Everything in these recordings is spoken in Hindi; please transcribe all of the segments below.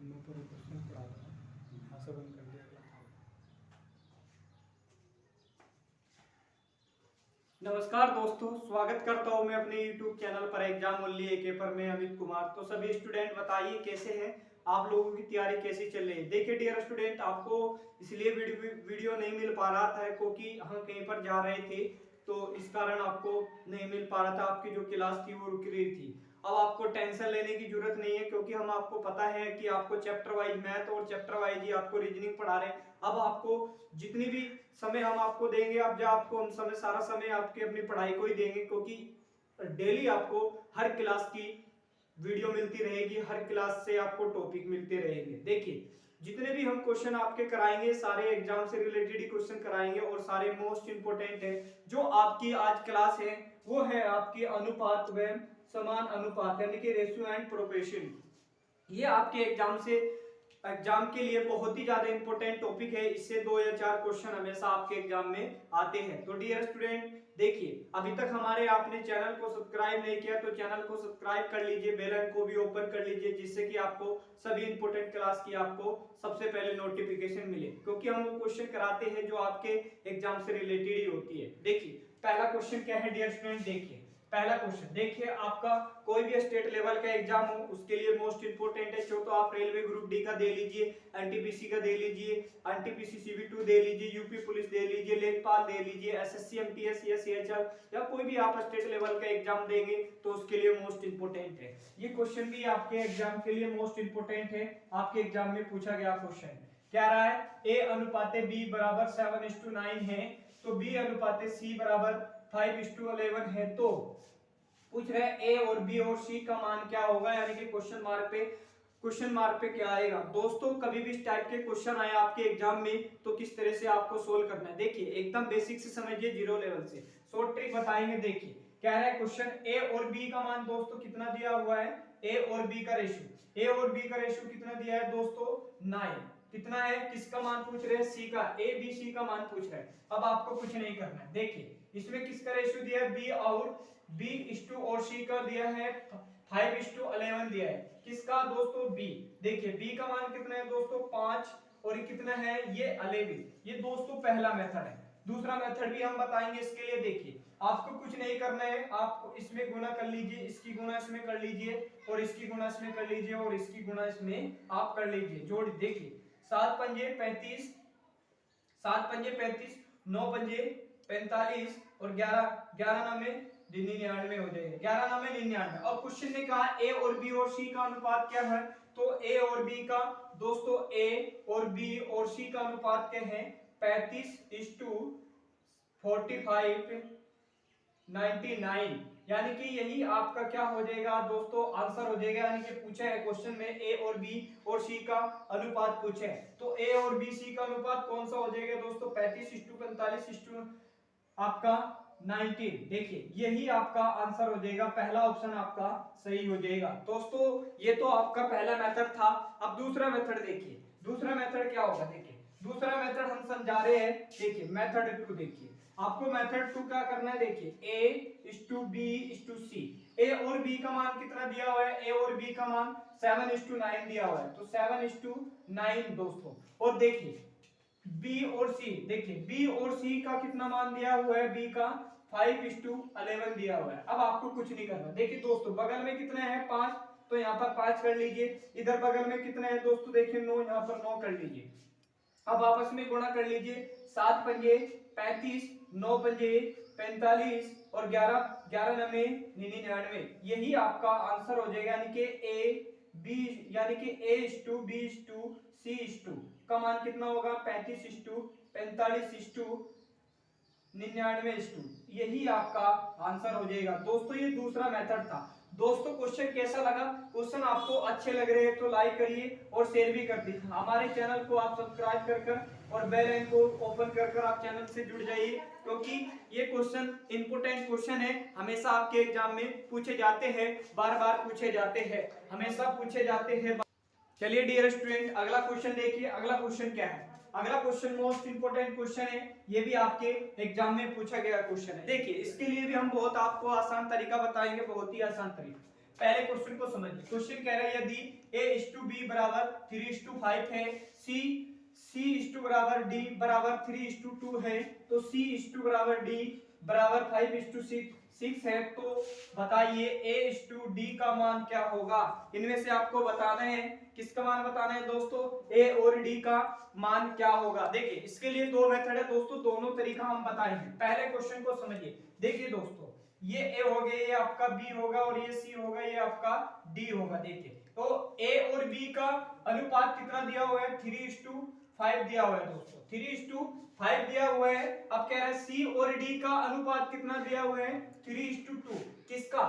मैं पूरे क्वेश्चन पढ़ा रहा हूँ, यहाँ से बंद कर दिया अगला। नमस्कार दोस्तों, स्वागत करता हूँ मैं अपने YouTube चैनल पर एग्जाम ओनली एके पर। मैं अमित कुमार। तो सभी स्टूडेंट बताइए कैसे हैं आप, लोगों की तैयारी कैसी चल रही है। देखिए डियर स्टूडेंट, आपको इसलिए वीडियो नहीं मिल पा रहा था क्योंकि हम कहीं पर जा रहे थे, तो इस कारण आपको नहीं मिल पा रहा था। आपकी जो क्लास थी वो रुक रही थी। अब आपको टेंशन लेने की जरूरत नहीं है क्योंकि हम आपको पता है कि आपको चैप्टर वाइज मैथ और चैप्टर वाइज ही आपको रीजनिंग पढ़ा रहे हैं। अब आपको जितनी भी समय हम आपको देंगे, अब जो आपको हम समय सारा समय आपके अपनी पढ़ाई को ही देंगे, क्योंकि डेली आपको हर क्लास की वीडियो मिलती रहेगी, हर क्लास से आपको टॉपिक मिलते रहेंगे। देखिए जितने भी हम क्वेश्चन आपके कराएंगे सारे एग्जाम से रिलेटेड ही क्वेश्चन कराएंगे और सारे मोस्ट इंपोर्टेंट है। जो आपकी आज क्लास है वो है आपकी अनुपात व समान अनुपात, यानी कि रेशियो एंड प्रोपोर्शन। ये आपके एग्जाम के लिए बहुत ही ज्यादा इंपॉर्टेंट टॉपिक है। इससे 2 या 4 क्वेश्चन हमेशा आपके एग्जाम में आते हैं। तो डियर स्टूडेंट देखिए, अभी तक हमारे आपने चैनल को सब्सक्राइब नहीं किया तो चैनल को सब्सक्राइब कर लीजिए, बेल आइकन को भी ओपन कर लीजिए, जिससे कि आपको सभी इंपॉर्टेंट क्लास की आपको सबसे पहले नोटिफिकेशन मिले, क्योंकि हम वो क्वेश्चन कराते हैं जो आपके एग्जाम से रिलेटेड ही होती है। देखिए पहला क्वेश्चन क्या है डियर स्टूडेंट, देखिए पहला क्वेश्चन देखिए, आपका कोई भी स्टेट लेवल का एग्जाम हो उसके लिए मोस्ट इंपोर्टेंट है। तो आप रेलवे ग्रुप डी का दे लीजिए, एनटीपीसी का दे लीजिए, एनटीपीसी सीबी2 दे लीजिए, यूपी पुलिस दे लीजिए, लेखपाल दे लीजिए, एसएससी एमटीएस या सीएचएल या कोई भी आप स्टेट लेवल का एग्जाम देंगे तो उसके लिए मोस्ट इंपोर्टेंट है। ये क्वेश्चन भी आपके एग्जाम के लिए मोस्ट इंपोर्टेंट है। आपके एग्जाम में पूछा गया क्वेश्चन क्या रहा है, ए अनुपाते बी बराबर 7:9 है, तो बी अनुपाते सी बराबर 5:11 है। तो पूछ रहे हैं ए और बी और सी का मान क्या होगा, यानी कि क्वेश्चन मार्क पे क्या आएगा। दोस्तों कभी भी इस टाइप के क्वेश्चन आए आपके एग्जाम में तो किस तरह से आपको सोल्व करना है, देखिए एकदम बेसिक से समझिए, जीरो लेवल से शॉर्ट ट्रिक बताएंगे। देखिए क्या है क्वेश्चन, ए और बी का मान दोस्तों कितना दिया हुआ है, ए और बी का रेशियो, ए और बी का रेशियो कितना दिया है दोस्तों 9। कितना है, किसका मान पूछ रहे हैं, सी का, ए बी सी का मान पूछ रहे हैं। अब आपको कुछ नहीं करना है, देखिए इसमें किसका रेशियो दिया है, बी और B:2 और C का दिया है 5:11 दिया है। किसका दोस्तों, B। देखिए B का मान कितना है दोस्तों 5 और ये कितना है, ये 11। ये दोस्तों पहला मेथड है। दूसरा मेथड भी हम बताएंगे इसके लिए। देखिए आपको कुछ नहीं करना है, आप इसमें गुना कर लीजिए, इसकी गुना इसमें कर लीजिए और इसकी गुना इसमें कर लीजिए और इसकी गुना इसमें आप कर लीजिए, जोड़। देखिए 7 पंजे 35, 7 पंजे 35, 9 पंजे 45 और 11 नवे 99 हो जाएगा, 11 नवे 99। और क्वेश्चन ने कहा ए और बी और सी का अनुपात क्या है, तो ए और बी का दोस्तों, ए और बी और सी का अनुपात क्या है 35:45:99, यानी कि यही आपका क्या हो जाएगा दोस्तों, आंसर हो जाएगा। यानी कि पूछा है क्वेश्चन में ए और बी और सी का अनुपात पूछे है, तो ए और बी सी का अनुपात कौन सा हो जाएगा दोस्तों 35:45 आपका 19। देखिए यही आपका आंसर हो जाएगा, पहला ऑप्शन आपका सही हो जाएगा। दोस्तों ये तो आपका पहला मेथड था। अब दूसरा मेथड देखिए, दूसरा मेथड क्या होगा, देखिए दूसरा मेथड हम समझा रहे हैं। देखिए मेथड 2, देखिए आपको मेथड 2 क्या करना है, देखिए A:B:C, ए और बी का मान कितना दिया हुआ है, ए और बी का मान 7:9 दिया हुआ है, तो 7:9 दोस्तों। और देखिए बी और सी, देखिए बी और सी का कितना मान दिया हुआ है, बी का 5:11 दिया हुआ है। अब आपको कुछ नहीं करना। देखिए दोस्तों बगल में कितना है 5, तो यहाँ पर 5 कर लीजिए। इधर बगल में कितना है दोस्तों, देखिए 9, यहाँ पर 9 कर लीजिए। अब आपस में गुणा कर लीजिए, 7 पंजे 35, 9 पंजे 45 और 11 नवे 99। यही आपका आंसर हो जाएगा, यानी कि ए बी, यानी कि A:B:C का मान कितना होगा 35:45:99। यही आपका आंसर हो जाएगा दोस्तों। ये दूसरा मेथड था। दोस्तों क्वेश्चन कैसा लगा, क्वेश्चन आपको अच्छे लग रहे हैं तो लाइक करिए और शेयर भी कर दीजिए। हमारे चैनल को आप सब्सक्राइब कर और बेल आइकन को ओपन कर आप चैनल से जुड़ जाइए, क्योंकि ये क्वेश्चन इंपोर्टेंट क्वेश्चन है, हमेशा आपके एग्जाम में पूछे जाते हैं, बार बार पूछे जाते हैं, हमेशा पूछे जाते हैं। चलिए डियर स्टूडेंट अगला क्वेश्चन देखिए। अगला क्वेश्चन क्या है, अगला क्वेश्चन मोस्ट इंपोर्टेंट क्वेश्चन है, ये भी आपके एग्जाम में पूछा गया क्वेश्चन है। देखिए इसके लिए भी हम बहुत आपको आसान तरीका बताएंगे, बहुत ही आसान तरीका। पहले क्वेश्चन को समझिए। क्वेश्चन कह रहा है यदि A/B बराबर 3:5 है, C बराबर D बराबर 3:2 है, तो C बराबर D बराबर 5:6 है, तो बताइए A/D का मान क्या होगा। इनमें से आपको बताना है, किसका मान बताना है दोस्तों, A और D का मान क्या होगा। देखिए इसके लिए दो मेथड है दोस्तों, दोनों तरीका हम बताएंगे। पहले क्वेश्चन को समझिए। देखिए दोस्तों, ये A हो गया, ये आपका B होगा, और ये C होगा, ये आपका D होगा। देखिए तो A और B का अनुपात कितना दिया हुआ है, 3:5 दिया हुआ है दोस्तों, 3:5 दिया हुआ है। अब कह रहा है C और D का अनुपात कितना दिया हुआ है, 3:2। किसका,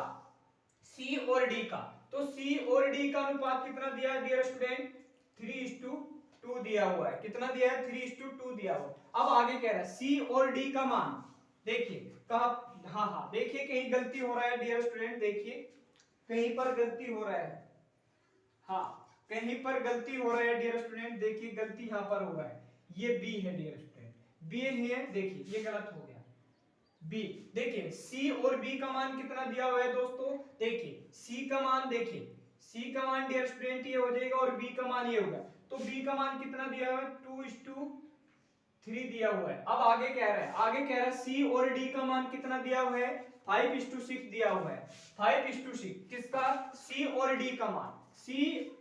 C और D का। तो C और D का अनुपात कितना दिया है डियर स्टूडेंट, 3:2 दिया हुआ है। कितना दिया है, 3:2 दिया हुआ है। अब आगे कह रहा है C और D का मान। देखिए कहा, हाँ देखिए कहीं गलती हो रहा है डियर स्टूडेंट, देखिए कहीं पर गलती हो रहा है, हाँ कहीं पर गलती हो रहा है डियर स्टूडेंट। देखिए गलती यहाँ पर हो रहा है, ये B है डियर स्टूडेंट, B है। देखिए ये गलत हो गया, B। देखिए C और B का मान कितना दिया हुआ है दोस्तों, देखिए C का मान, देखिए C का मान डियर स्टूडेंट ये हो जाएगा, और B का मान ये होगा। तो B का मान कितना दिया हुआ है, 2:3 दिया हुआ है। अब आगे कह रहा है, आगे कह रहा है C और D का मान कितना दिया हुआ है, 5:6 दिया हुआ है। 5:6 किसका, C और D का मान। C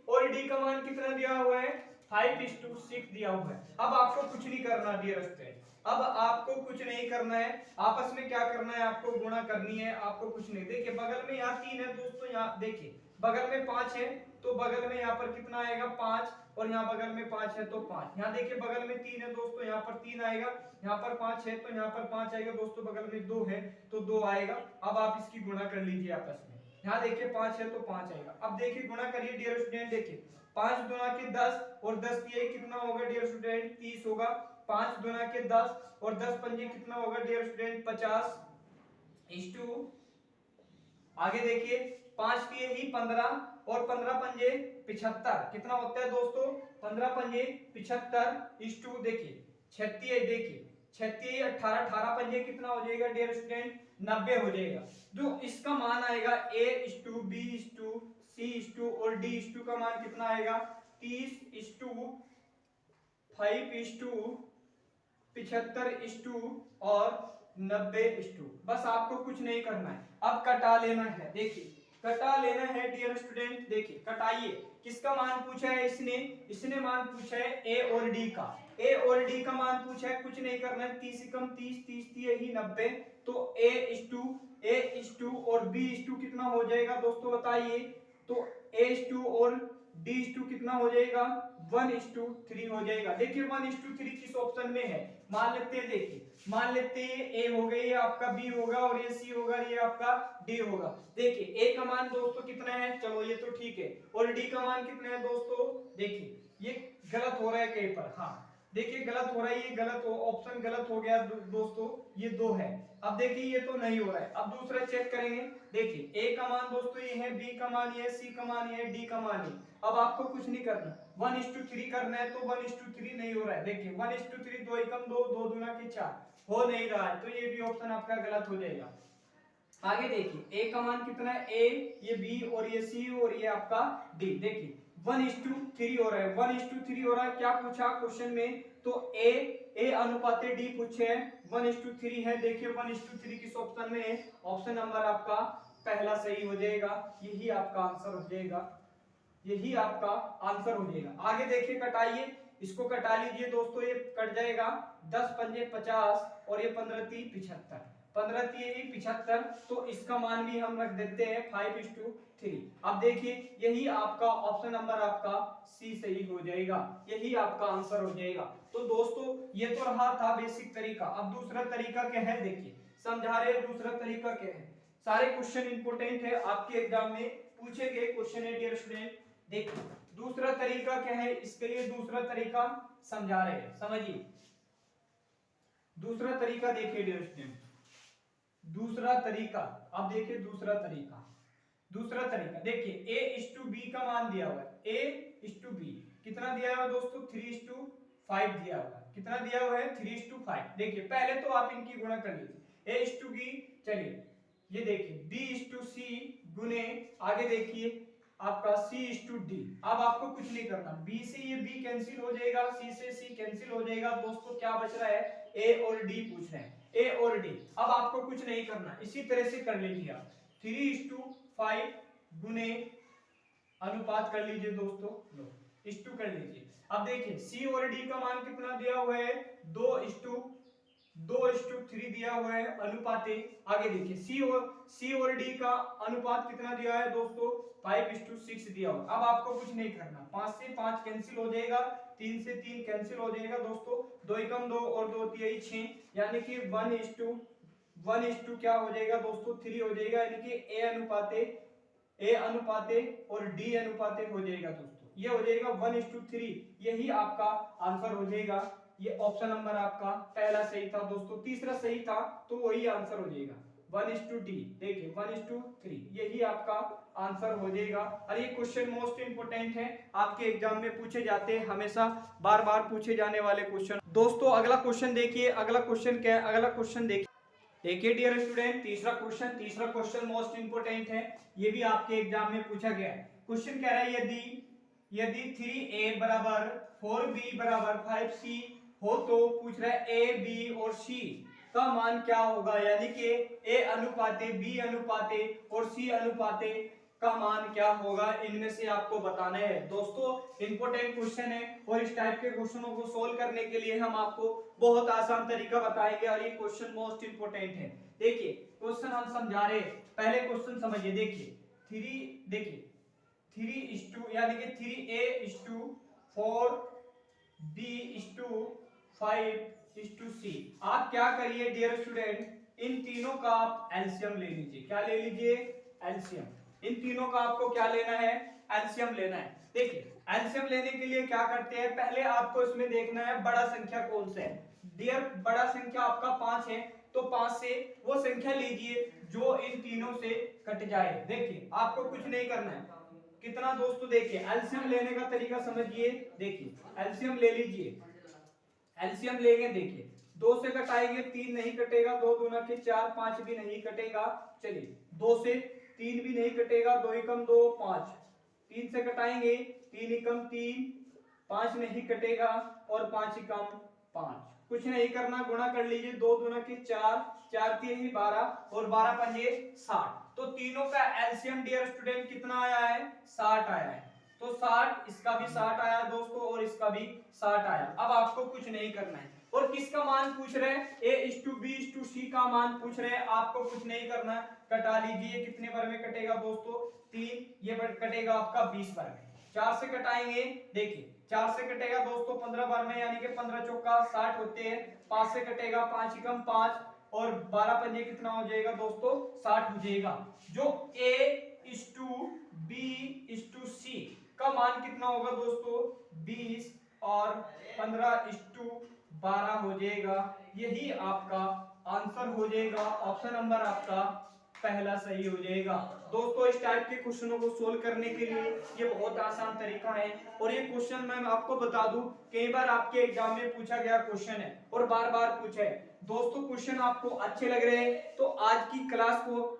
और D का मान कितना दिया हुआ है, 5:6 दिया हुआ है। अब आपको कुछ नहीं करना डियर स्टूडेंट, अब आपको कुछ नहीं करना है, आपस में क्या करना है, आपको गुणा करनी है, आपको कुछ नहीं। देखिए बगल में यहाँ 3 है दोस्तों, यहाँ देखिए बगल में 5 है, तो बगल में यहाँ पर कितना आएगा, 5, और यहाँ बगल में 5 है तो 5। यहाँ देखिए बगल में 3 है दोस्तों, यहाँ पर 3 आएगा, यहाँ पर 5 है तो यहाँ पर 5 आएगा दोस्तों, बगल में 2 है तो 2 आएगा। अब आप इसकी गुणा कर लीजिए आपस में, यहाँ देखिए 5 है तो 5 आएगा। अब देखिए गुणा करिए डियर स्टूडेंट, देखिए 5 दुना के 10 और 10 दिए कितना होगा डियर स्टूडेंट, 30 होगा। 5 दुना के 10 और 10 पंजे कितना होगा डियर स्टूडेंट, 50:, आगे देखिए 5 दिए ही 15 और 15 पंजे 75, कितना होता है दोस्तों, 15 पंजे 75:, देखिए 36, देखिए 36 18, 18 पंजे कितना हो जाएगा डियर स्टूडेंट, 90 हो जाएगा। जो इसका मान आएगा A:B:, C:, और D:, का मान कितना आएगा, 30:, 5:, 75:, और 90:। बस आपको कुछ नहीं करना है, अब कटा लेना है। देखिए कटा लेना है डियर स्टूडेंट, देखिए कटाइए। किसका मान पूछा है इसने मान पूछा है A और D का। A और D का मान पूछा है, कुछ नहीं करना है, 30 कम 30, 30 ही 90, तो A:, और B:, कितना हो जाएगा दोस्तों बताइए, तो A:, और D:, कितना हो जाएगा, 1:3 हो जाएगा। देखिए 1:3 किस ऑप्शन में है, मान लेते हैं, देखिए मान लेते हैं A हो गई, ये आपका B होगा, और ये C होगा, ये आपका D होगा। देखिए A का मान दोस्तों कितना है, चलो ये तो ठीक है, और D का मान कितना है दोस्तों, देखिए ये गलत हो रहा है कहीं पर, हाँ देखिए गलत हो रहा है, ये गलत ऑप्शन गलत हो गया दोस्तों, ये 2 है। अब देखिए ये तो नहीं हो रहा है, अब दूसरा चेक करेंगे। देखिए A का मान दोस्तों ये है, B का मान ये है, C का मान ये है, D का मान ये। अब आपको कुछ नहीं करना, 1:3 करना है, तो 1:3 नहीं हो रहा है। देखिए 1:3, 2 एकम 2, 2 दूना के 4 हो नहीं रहा है, तो ये भी ऑप्शन आपका गलत हो जाएगा। आगे देखिए A का मान कितना है, A, ये B, और ये C, और ये आपका D। देखिए 1:3 हो रहा है, 1:3 हो रहा है। क्या पूछा क्वेश्चन में, तो A अनुपात D पूछे है, 1:3 है। देखिए 1:3 किस ऑप्शन में है, ऑप्शन नंबर आपका पहला सही हो जाएगा, यही आपका आंसर हो जाएगा, यही आपका आंसर हो जाएगा। आगे देखिए कटाइए, इसको कटा लीजिए दोस्तों, ये कट जाएगा, 10 पंजे 50, और ये 15 3 75, 15 3 75, तो इसका मान भी हम रख देते हैं 5:3। अब देखिए यही आपका ऑप्शन नंबर आपका सी सही हो जाएगा, यही आपका आंसर हो जाएगा। तो दोस्तों ये तो रहा था बेसिक तरीका। अब दूसरा तरीका क्या है, देखिए समझा रहे हैं दूसरा तरीका क्या है। सारे क्वेश्चन इंपोर्टेंट है, आपके एग्जाम में पूछे गए क्वेश्चन है डियर स्टूडेंट। देखिए दूसरा तरीका क्या है, इसके लिए दूसरा तरीका समझा रहे हैं, समझिए दूसरा तरीका। देखिए डियर स्टूडेंट दूसरा तरीका, अब देखिए दूसरा तरीका, दूसरा तरीका देखिए A:B का मान दिया हुआ है, A:B कितना दिया हुआ है दोस्तों, 3:5 दिया हुआ है। कितना दिया हुआ है, 3:5। देखिए पहले तो आप इनकी गुणा कर लीजिए, A:B, चलिए ये देखिए B:C, गुने, आगे देखिए आपका C/D। अब आपको कुछ नहीं करना, B से ये B कैंसिल हो जाएगा, C से C कैंसिल हो जाएगा। दोस्तों क्या बच रहा है, A और D पूछ रहे हैं, A और D। अब आपको कुछ नहीं करना, इसी तरह से कर लीजिए आप 3:5 गुने अनुपात कर लीजिए दोस्तों, लो इस टू कर लीजिए। अब देखिए C और D का मान कितना दिया हुआ है, 2:3 दिया हुआ है अनुपाते। आगे देखिए C और D का अनुपात कितना दिया है दोस्तों, 5:6 दिया हुआ। अब आपको कुछ नहीं करना, 5 से 5 कैंसिल हो जाएगा, 3 से 3 कैंसिल हो जाएगा दोस्तों, 2 एकम 2 और 2 तिहाई 6, यानी कि 1:1 क्या हो जाएगा दोस्तों, 3 हो जाएगा, यानी कि ए अनुपाते और डी अनुपाते हो जाएगा दोस्तों, ये हो जाएगा 1:3। यही आपका आंसर हो जाएगा। ये ऑप्शन नंबर आपका पहला सही था दोस्तों, तीसरा सही था तो वही आंसर हो जाएगा 1:D। देखिए 1:3 यही आपका आंसर हो जाएगा। और ये क्वेश्चन मोस्ट इंपोर्टेंट है, आपके एग्जाम में पूछे जाते हैं, हमेशा बार बार पूछे जाने वाले क्वेश्चन। दोस्तों अगला क्वेश्चन देखिए, अगला क्वेश्चन क्या है, अगला क्वेश्चन देखिए डियर स्टूडेंट, तीसरा क्वेश्चन मोस्ट इंपोर्टेंट है, ये भी आपके एग्जाम में पूछा गया है। क्वेश्चन कह रहा है यदि 3a बराबर 4b बराबर 5c हो तो पूछ रहा है a b और c का मान क्या होगा, यानी कि a अनुपाते b अनुपाते और c अनुपाते का मान क्या होगा, इनमें से आपको बताना है। दोस्तों इंपॉर्टेंट क्वेश्चन है और इस टाइप के क्वेश्चनों को सोल्व करने के लिए हम आपको बहुत आसान तरीका बताएंगे और ये क्वेश्चन मोस्ट इंपोर्टेंट है। देखिए क्वेश्चन हम समझा रहे हैं, पहले क्वेश्चन समझिए। देखिए 3:, यानी कि 3a/4b/5:c। आप क्या करिए डियर स्टूडेंट, इन तीनों का आप एलसीएम ले लीजिए। क्या ले लीजिए, एलसीएम। इन तीनों का आपको क्या लेना है, एलसीएम लेना है। देखिए एलसीएम लेने के लिए क्या करते हैं, पहले आपको इसमें देखना है बड़ा संख्या कौन सा है। डियर बड़ा संख्या आपका 5 है, तो 5 से वो संख्या लीजिए जो इन तीनों से कट जाए। देखिए आपको कुछ नहीं करना है, कितना दोस्तों, देखिए एलसीएम लेने का तरीका समझिए। देखिए एलसीएम ले लीजिए, एलसीएम लेंगे, देखिए 2 से कटाएंगे 3 नहीं कटेगा, 2 दूना के 4, 5 भी नहीं कटेगा। चलिए 2 से 3 भी नहीं कटेगा, 2 एकम 2 5, 3 से कटाएंगे 3 एकम 3, 5 नहीं कटेगा और 5 एकम 5। कुछ नहीं करना, गुणा कर लीजिए, 2 दूना के 4, 4 तिहाई 12 और 12 पंजे 60। तो तीनों का एलसीएम डियर स्टूडेंट कितना आया है, 60 आया है। तो 60, इसका भी 60 आया दोस्तों और इसका भी 60 आया। अब आपको कुछ नहीं करना है, और किसका मान पूछ रहे हैं, a/b/c का मान पूछ रहे हैं। आपको कुछ नहीं करना है, कटा लीजिए, कितने बार में कटेगा दोस्तों, 3, ये कटेगा आपका 20 बार में। 4 से कटाएंगे, देखिए 4 से कटेगा दोस्तों 15 बार में, यानी कि 15 चौका 60 होते हैं। 5 से कटेगा 5 एकम 5 और 12 पंजे कितना हो जाएगा दोस्तों, 60 हो जाएगा। जो a/b/c का मान कितना होगा दोस्तों, 20 और 15:12 हो जाएगा। यही आपका आंसर हो जाएगा, ऑप्शन नंबर आपका पहला सही हो जाएगा। दोस्तों इस टाइप के क्वेश्चनों को सोल्व करने के लिए ये बहुत आसान तरीका है, और ये क्वेश्चन मैं आपको बता दूं कई बार आपके एग्जाम में पूछा गया क्वेश्चन है और बार बार पूछा है। दोस्तों क्वेश्चन आपको अच्छे लग रहे हैं तो आज की क्लास को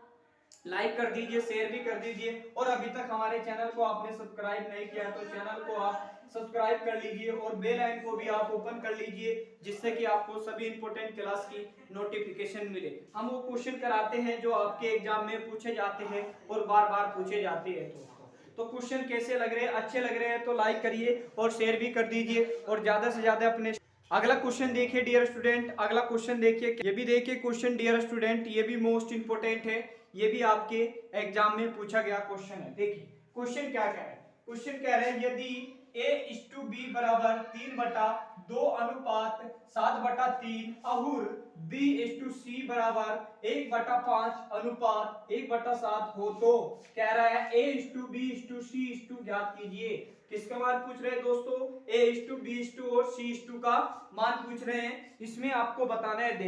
लाइक कर दीजिए, शेयर भी कर दीजिए, और अभी तक हमारे चैनल को आपने सब्सक्राइब नहीं किया तो चैनल को आप सब्सक्राइब कर लीजिए और बेल आइकन को भी आप ओपन कर लीजिए, जिससे कि आपको सभी इंपॉर्टेंट क्लास की नोटिफिकेशन मिले। हम वो क्वेश्चन कराते हैं जो आपके एग्जाम में पूछे जाते हैं और बार बार पूछे जाते हैं दोस्तों। तो क्वेश्चन कैसे लग रहे हैं, अच्छे लग रहे हैं तो लाइक करिए और शेयर भी कर दीजिए, और ज्यादा से ज्यादा अपने। अगला क्वेश्चन देखिए डियर स्टूडेंट, अगला क्वेश्चन देखिए, ये भी देखिए क्वेश्चन डियर स्टूडेंट, ये भी मोस्ट इंपोर्टेंट है, ये भी आपके एग्जाम में पूछा गया क्वेश्चन है। देखिए क्वेश्चन क्या कह रहा है, क्वेश्चन कह रहे हैं यदि a/b बराबर 3/2 अनुपात 7/3 और b/c बराबर 1/5 अनुपात 1/7 हो तो कह रहा है a/b/c ज्ञात कीजिए। किसका मान पूछ रहे हैं दोस्तों, a/b/ और c/ का मान पूछ रहे हैं। इसमें आपको बताना है,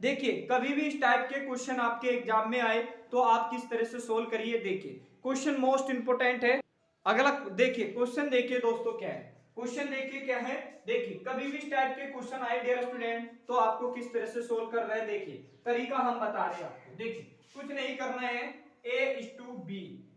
देखिए कभी भी इस टाइप के क्वेश्चन आपके एग्जाम में आए तो आप किस तरह से सोल्व करिए। देखिए क्वेश्चन मोस्ट इंपोर्टेंट है। अगला देखिए क्वेश्चन, देखिए दोस्तों क्या है क्वेश्चन, देखिए क्या है। देखिए कभी भी इस टाइप के क्वेश्चन आए डियर स्टूडेंट तो आपको किस तरह से सोल्व कर रहे हैं, देखिए तरीका हम बता रहे हैं आपको। देखिए कुछ नहीं करना है, A/B,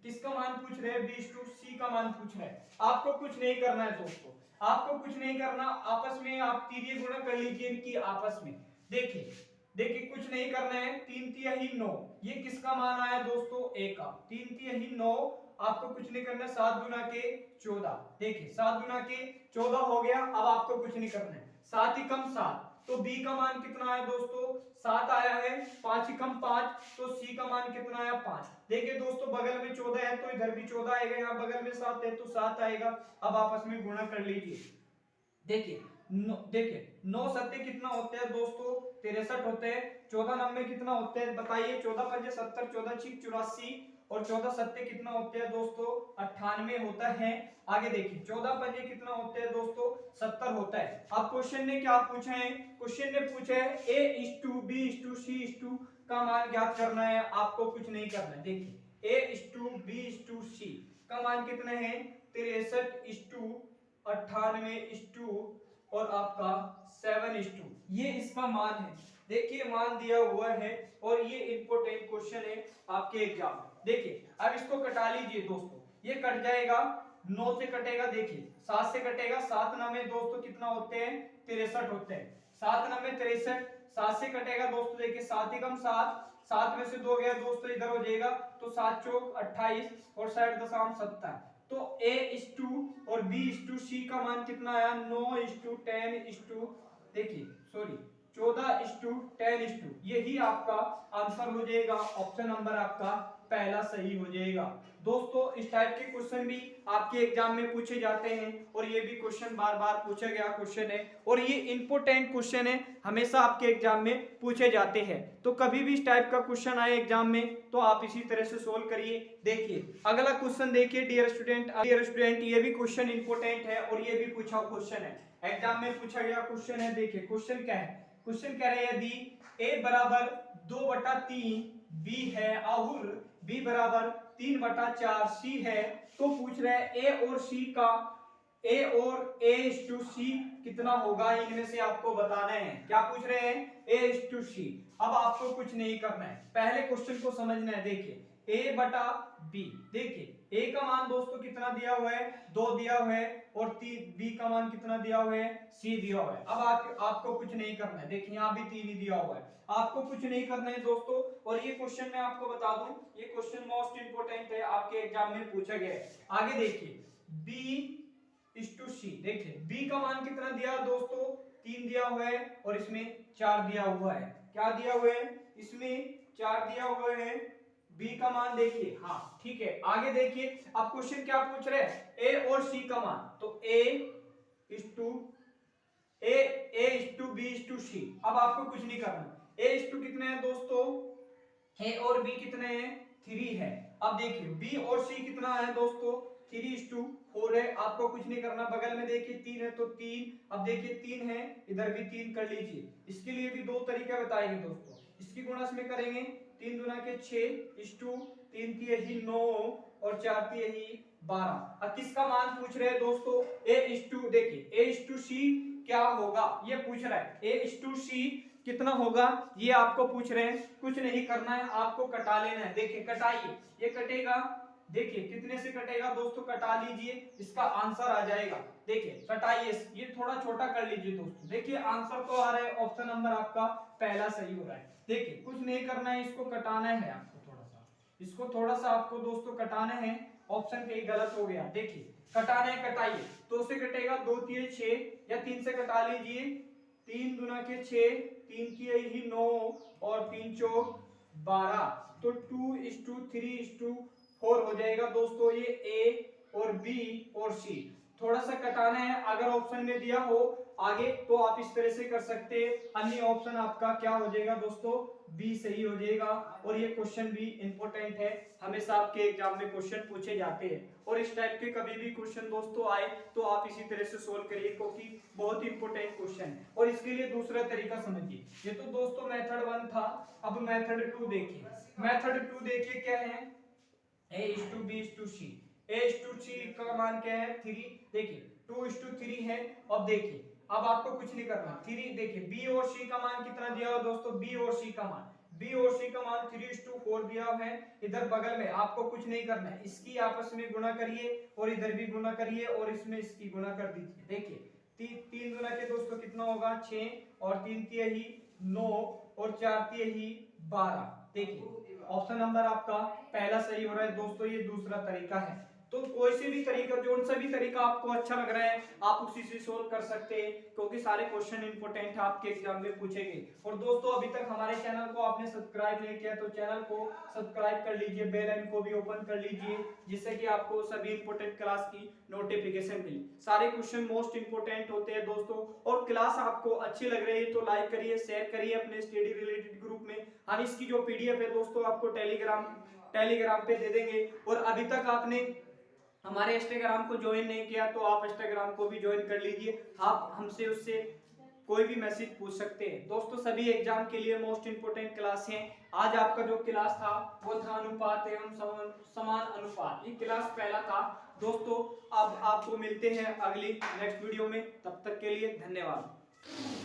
किसका मान पूछ रहे हैं? B/C का मान पूछ रहे हैं। आपको कुछ नहीं करना है दोस्तों, आपको कुछ नहीं करना, आपस में आप तीन गुणा कर लीजिए इनकी आपस में। देखिए देखिए कुछ नहीं करना है, 3 तिहाई 9, ये किसका मान आया दोस्तों? A का। 3 तिहाई 9, आपको कुछ नहीं करना, 7 गुना के 14, देखिए 7 गुना के 14 हो गया। अब आपको कुछ नहीं करना है, 7 ही कम 7, तो B का मान कितना आया दोस्तों? 7 आया है। 5 ही कम 5, तो C का मान कितना आया? 5। देखिए दोस्तों बगल में 14 है तो इधर भी 14 आएगा, यहाँ बगल में 7 है तो 7 आएगा। अब आपस में गुणा कर लीजिए। देखिए देखिए 9 सत्ते कितना होते हैं दोस्तों? 63 होते हैं। 14 नब्बे कितना होते हैं बताइए? 14 पंजे 70, 14 छिक 84, और 14 सत्ते कितना होते हैं दोस्तों? 98 होता है। आगे देखिए 14 पंजे कितना होते हैं दोस्तों? 70 होता है। अब क्वेश्चन ने क्या पूछा है? क्वेश्चन ने पूछा है A/B/C का मान ज्ञात करना है। आपको कुछ नहीं करना है। देखिए A/B/C का मान कितना है? 63/98 और आपका 7:2, ये इसका मान है। देखिए मान दिया हुआ है और ये इंपॉर्टेंट क्वेश्चन है आपके एग्जाम में। देखिए अब इसको कटा लीजिए दोस्तों, ये कट जाएगा, 9 से कटेगा, देखिए 7 से कटेगा, 7 9 दोस्तों कितना होते हैं? 63 होते हैं। 7 9 63, 7 से कटेगा दोस्तों, देखिए 7 ही कम 7, 7 में से 2 गया दोस्तों, इधर हो जाएगा, तो 7 चौक 28 और 60.70। तो A/2 और B/C का मान कितना आया? 9:10, देखिए सॉरी 14:10, यही आपका आंसर हो जाएगा। ऑप्शन नंबर आपका पहला सही हो जाएगा। दोस्तों इस टाइप के क्वेश्चन भी आपके एग्जाम में पूछे जाते हैं और ये भी क्वेश्चन बार बार पूछा गया क्वेश्चन है और ये इंपॉर्टेंट क्वेश्चन है, हमेशा आपके एग्जाम में पूछे जाते हैं। तो कभी भी इस टाइप का क्वेश्चन आए एग्जाम में तो आप इसी तरह से सोल्व करिए। देखिए अगला क्वेश्चन देखिए डियर स्टूडेंट, ये भी क्वेश्चन इंपॉर्टेंट है और ये भी पूछा क्वेश्चन है, एग्जाम में पूछा गया क्वेश्चन है। देखिए क्वेश्चन क्या है? क्वेश्चन कह रहे हैं यदि A बराबर 2/3 B है और B बराबर 3/4 C है, तो पूछ रहे हैं A और A/C कितना होगा, इनमें से आपको बताना है। क्या पूछ रहे हैं? A/C। अब आपको कुछ नहीं करना है, पहले क्वेश्चन को समझना है। देखिए A/B, देखिए A का मान दोस्तों कितना दिया हुआ है? 2 दिया हुआ है, और B का मान कितना दिया हुआ है? C दिया हुआ है। अब आपको कुछ नहीं करना है, देखिए यहाँ भी 3 ही दिया हुआ है, आपको कुछ नहीं करना है दोस्तों। और ये क्वेश्चन मैं आपको बता दूं, ये क्वेश्चन मोस्ट इंपोर्टेंट है, आपके एग्जाम में पूछा गया है। आगे देखिए B/C, देखिए B का मान कितना दिया दोस्तों? 3 दिया हुआ है और इसमें 4 दिया हुआ है। क्या दिया हुआ है? इसमें 4 दिया हुआ है। B का मान देखिए, हाँ ठीक है। आगे देखिए अब क्वेश्चन क्या पूछ रहे हैं? A और C का मान, तो A/B/C। अब आपको कुछ नहीं करना। A/2 कितने हैं दोस्तों? A और B कितने हैं? 3 है। अब देखिए B और C कितना है दोस्तों? 3:4 है। आपको कुछ नहीं करना, बगल में देखिए 3 है तो 3, अब देखिए 3 है, इधर भी 3 कर लीजिए। इसके लिए भी 2 तरीका बताएंगे दोस्तों, इसकी गुणा में करेंगे, 3 गुना के 6:2, 3 तिहाई 9 और 4 तिहाई 12। अब किसका मान पूछ रहे हैं दोस्तों? A/2, देखिए A/C क्या होगा ये पूछ रहा है। A/C कितना होगा ये आपको पूछ रहे हैं। कुछ नहीं करना है, आपको कटा लेना है। देखिए कटाइए, ये कटेगा, देखिए कितने से कटेगा दोस्तों? कटा लीजिए, इसका आंसर आ जाएगा। देखिए कटाइए, ये थोड़ा छोटा कर लीजिए दोस्तों। देखिए आंसर तो आ रहा है, ऑप्शन नंबर आपका पहला सही हो रहा है। देखिए कुछ नहीं करना है, इसको कटाना है आपको, इसको थोड़ा सा आपको दोस्तों कटाना है। ऑप्शन कहीं गलत हो गया, देखिए कटाना है, कटाइए। 2 से कटेगा, 2 तिहाई 6, या 3 से कटा लीजिए, 3 गुना के 6, 3 तिहाई 9 और 3 चौक 12, तो 2:3:4 हो जाएगा दोस्तों। ये A और B और C थोड़ा सा कटाना है, अगर ऑप्शन में दिया हो आगे तो आप इस तरह से कर सकते हैं, अन्य ऑप्शन आपका क्या हो जाएगा दोस्तों? बी सही हो जाएगा। और ये क्वेश्चन भी इंपॉर्टेंट है, हमेशा आपके एग्जाम में क्वेश्चन पूछे जाते हैं और इस टाइप के कभी भी क्वेश्चन दोस्तों आए तो आप इसी तरह से सोल्व करिए, क्योंकि बहुत इंपॉर्टेंट क्वेश्चन है। और इसके लिए दूसरा तरीका समझिए, ये तो दोस्तों मेथड 1 था, अब मेथड 2 देखिए। मेथड 2 देखिए क्या है? A/B/C, A/C का मान क्या है? 3, देखिए 2:3 है। अब देखिए अब आपको कुछ नहीं करना, 3 देखिए B और C का मान कितना दिया हुआ दोस्तों? B और C का मान, बी और सी का मान 3:4 दिया है। इधर बगल में आपको कुछ नहीं करना है, इसकी आपस में गुणा करिए और इधर भी गुणा करिए और इसमें इसकी गुणा कर दीजिए। देखिए तीन गुना के दोस्तों कितना होगा 6 और 3 तिहाई 9 और 4 तिहाई 12। देखिए ऑप्शन नंबर आपका पहला सही हो रहा है दोस्तों, ये दूसरा तरीका है। तो कोई से भी तरीका, जो सा भी तरीका आपको अच्छा लग रहा है आप उसी से सोल्व कर सकते हैं, क्योंकि सारे क्वेश्चन इंपोर्टेंट है, आपके एग्जाम में पूछेंगे। और दोस्तों अभी तक हमारे चैनल को आपने सब्सक्राइब नहीं किया तो चैनल को सब्सक्राइब कर लीजिए, बेल आइकन को भी ओपन कर लीजिए, जिससे कि आपको सभी इंपोर्टेंट क्लास की नोटिफिकेशन मिले। सारे क्वेश्चन मोस्ट इंपोर्टेंट होते हैं दोस्तों। और क्लास आपको अच्छी लग रही है तो लाइक करिए, शेयर करिए अपने स्टडी रिलेटेड ग्रुप में। हम इसकी जो पीडीएफ है दोस्तों आपको टेलीग्राम पे दे देंगे। और अभी तक आपने हमारे इंस्टाग्राम को ज्वाइन नहीं किया तो आप इंस्टाग्राम को भी ज्वाइन कर लीजिए, आप हमसे उससे कोई भी मैसेज पूछ सकते हैं। दोस्तों सभी एग्जाम के लिए मोस्ट इंपोर्टेंट क्लास है। आज आपका जो क्लास था वो था अनुपात एवं समान अनुपात, ये क्लास पहला था दोस्तों। अब आपको मिलते हैं अगली नेक्स्ट वीडियो में, तब तक के लिए धन्यवाद।